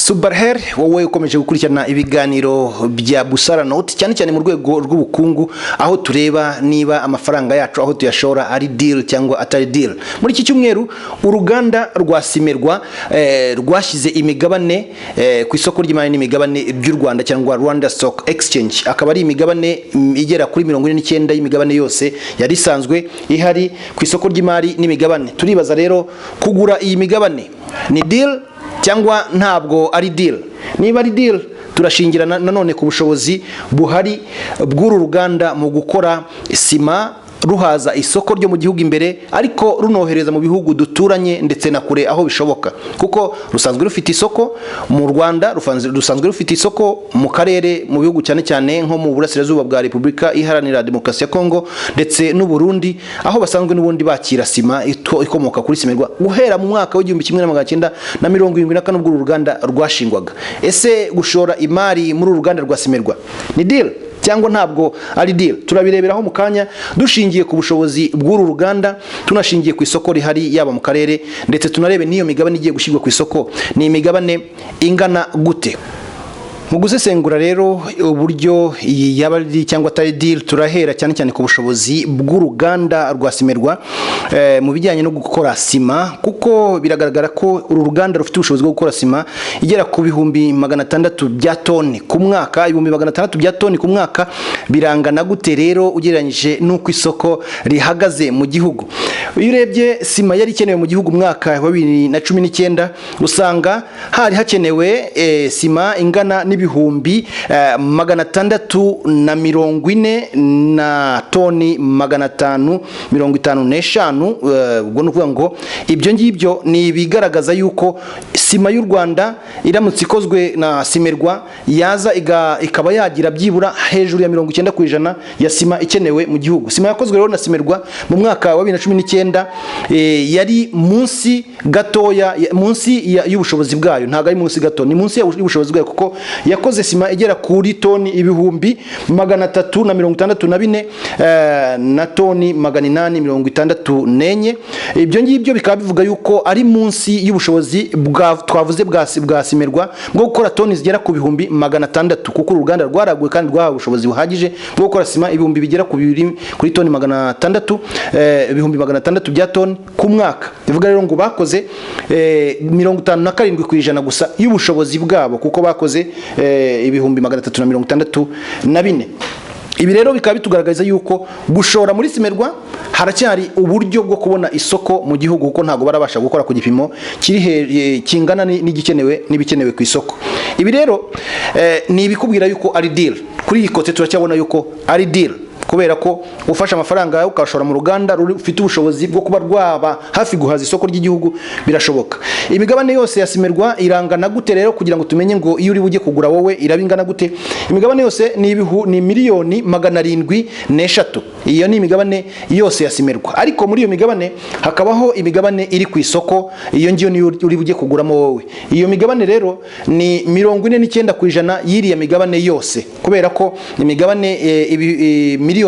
Subarher wowe ukomeje gukurikirana ibiganiro bya Busara Note cyane cyane mu rwego rw'ubukungu aho tureba niba amafaranga yacu aho tuyashora ari deal cyangwa atari deal. Muri iki cyumweru uruganda rwa Simerwa rwashyize imigabane ku isoko ry'imari n'imigabane by'u Rwanda cyangwa Rwanda Stock Exchange, akaba ari imigabane igera kuri 49 y'imigabane yose yari isanzwe ihari ku isoko ry'imari n'imigabane. Turibaza rero kugura iyi migabane ni deal cyangwa ntabwo ari deal. Niba ari deal turashingira nanone ku bushobozi buhari bw'uru ruganda mu gukora sima ruhaza isoko ryo mu gihugu imbere ariko runohereza mu bihugu duturanye ndetse na kure aho bishoboka, kuko rusanzwe rufite isoko mu Rwanda, rusanzwe rufite isoko mu karere mu bihugu cyane cyane nko mu burasirazuba bwa Repubulika Iharanira Demokarasi ya Kongo ndetse n'u Burundi, aho basanzwe n'ubundi bakira sima ikomoka kuri Simerwa guhera mu mwaka w'1974 ubwo uruganda rwashingwaga. Ese gushora imari muri uruganda rwa Simerwa ni deal cyangwa ntabwo ari deal? Turabireberaho mu kanya dushingiye ku bushobozi bw'uru ruganda, tunashingiye ku isoko rihari yaba mu karere ndetse tunarebe niyo migabane igiye gushyirwa ku isoko ni imigabane ingana gute. Mu gusesengura rero uburyo yaba ari cyangwa atari deal, turahera cyane cyane ku bushobozi bw'uruganda rwa Simerwa mu bijyanye no gukora sima, kuko biragaragara ko uru ruganda rufite ubushobozi bwo gukora sima igera ku 600 bya toni ku mwaka. 600 bya toni ku mwaka birangana gute rero ugereranyije n'uko isoko rihagaze mu gihugu? Iyo urebye sima yari ikenewe mu gihugu mwaka wa 2019 usanga hari hakenewe sima ingana n'ibihumbi 640 na toni 555. Ubwo nukuvuga ngo ibyo ngibyo ni bigaragaza yuko sima y'u Rwanda iramutse ikozwe na Simerwa yaza ikaba yagira byibura hejuru ya 90% ya sima ikenewe mu gihugu. Sima yakozwe rero na Simerwa mu mwaka wa 2019 yari munsi gatoya, munsi y'ubushobozi bwayo. Ntago ari munsi gato, ni munsi y'ubushobozi bwayo, kuko yakoze sima igera kuri toni ibihumbi 364 na toni 864. Ibyo ngibyo bikaba bivuga yuko ari munsi y'ubushobozi twavuze bwa Simerwa bwo gukora toni zigera ku bihumbi 600, kuko uruganda rwaraguye kandi rwahawe ubushobozi buhagije bwo gukora sima ibihumbi bigera kuri toni 600, ibihumbi 600 bya toni ku mwaka. Bivuga rero ngo bakoze 57% gusa y'ubushobozi bwabo, kuko bakoze ibihumbi 364. Ibi rero bikaba bitugaragariza yuko gushora muri Simerwa haracyari uburyo bwo kubona isoko mu gihugu, kuko ntago barabasha gukora ku gipimo kiri kingana n'ibikenewe ku isoko. Ibi rero ni ibikubwira yuko ari deal. Kuri iyi kote turacyabona yuko ari deal, kubera ko ufasha amafaranga yawe ukashora mu ruganda rufite ubushobozi bwo kuba rwaba hafi guhaza isoko ry'igihugu birashoboka. Imigabane yose ya Simerwa irangana gute rero, kugira ngo tumenye ngo iyo uri bujye kugura wowe irabingana gute? Imigabane yose ni miliyoni 703. Iyo ni imigabane yose ya Simerwa, ariko muri iyo migabane hakabaho imigabane iri ku isoko, iyo ngiyo ni uri bujye kuguramo wowe. Iyo migabane rero ni 49% y'iriya migabane yose, kubera ko imigabane miliyoni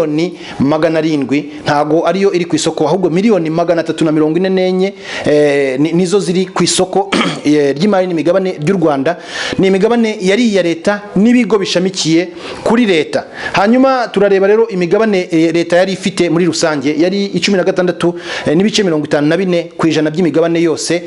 700 ntago ariyo iri ku isoko, ahubwo miliyoni 344 nizo ziri ku isoko ry'imari n'imigabane by'u Rwanda. Ni imigabane yari ya leta n'ibigo bishamikiye kuri leta. Hanyuma turareba rero imigabane leta yari ifite muri rusange yari 16.54% by'imigabane yose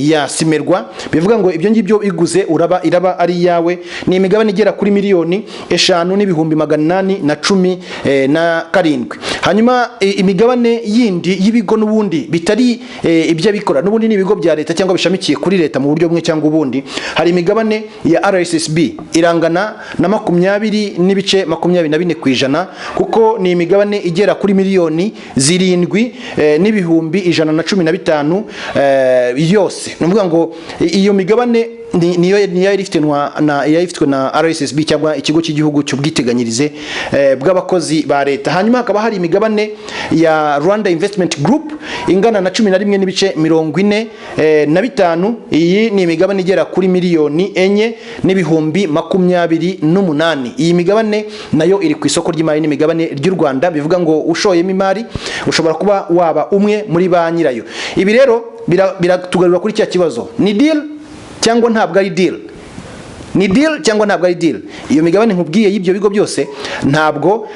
ya Simerwa. Bivuga ngo ibyo ngibyo iguze iraba ari yawe. Ni imigabane igera kuri miliyoni 5,817. Hanyuma imigabane yindi y'ibigo n'ubundi bitari ibyo bikora n'ubundi ni ibigo bya leta cyangwa bishamikiye kuri leta mu buryo bumwe cyangwa ubundi. Hari imigabane ya RSSB irangana na 20.24%, kuko ni imigabane igera kuri miliyoni 7 n'ibihumbi 115 yose. Nuvuga ngo iyo migabane niyo yari ifitwe na RSSB cyangwa ikigo cy'igihugu cy'ubwiteganyirize bw'abakozi ba leta. Hanyuma hakaba hari imigabane ya Rwanda Investment Group ingana na 11.45. Iyi ni imigabane igera kuri miliyoni 4 n'ibihumbi 28. Iyi migabane nayo iri ku isoko ry'imari n'imigabane ry'u Rwanda. Bivuga ngo ushoyemo imari ushobora kuba waba umwe muri ba nyirayo. Ibi rero biratugarura kuri cya kibazo, ni deal cyangwa ntabwo ari deal? Ni deal cyangwa ntabwo ari deal? Iyo migabane nkubwiye y'ibyo bigo byose ntabwo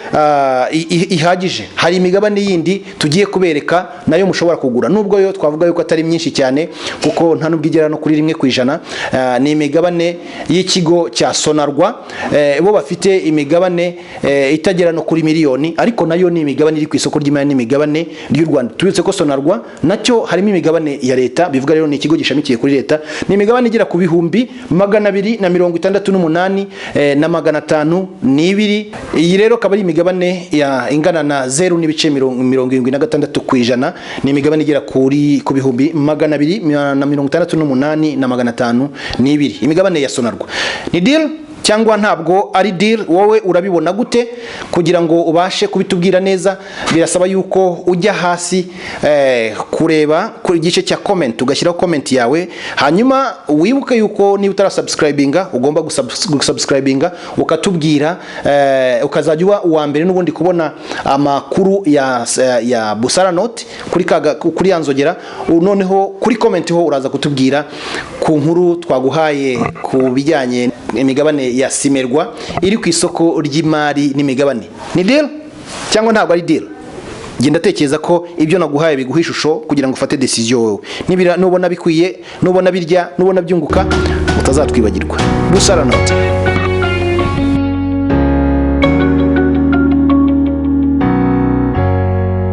ihagije. Hari imigabane yindi tugiye kubereka nayo mushobora kugura, nubwo yo twavuga yuko atari myinshi cyane kuko nta nubwo igera no kuri 1%. Ni imigabane y'ikigo cya Sonarwa, bo bafite imigabane itagera no kuri miliyoni, ariko nayo ni imigabane iri ku isoko ry'imari n'imigabane ry'u Rwanda. Tubitse ko Sonarwa nacyo harimo imigabane ya leta, bivuga rero ni ikigo gishamikiye kuri leta. Ni imigabane igera ku bihumbi 268 na 502. Iyi rero akaba ari imigabane ya ingana na 0.76%. Ni imigabane igera ku bihumbi 268 na 502. Imigabane ya Sonarwa. Ni deal cyangwa ntabwo ari deal? Wowe urabibona gute? Kugira ngo ubashe kubitubwira neza birasaba yuko ujya hasi kureba ku gice cya comment, ugashyiraho comment yawe, hanyuma wibuke yuko niba utarasubscribinga ugomba gusubscribinga, ukatubwira ukazajya uba uwa mbere n'ubundi kubona amakuru ya Busara Note kuri yanzogera. Noneho kuri comment ho uraza kutubwira ku nkuru twaguhaye ku bijyanye imigabane ya Simerwa iri ku isoko ry'imari n'imigabane. Ni deal cyangwa ntabwo ari deal? Genda tekereza ko ibyo naguhaye biguha ishusho kugira ngo ufate decision wowe. Nubona bikwiye, nubona birya, nubona byunguka, utazatwibagirwa. Busara Note.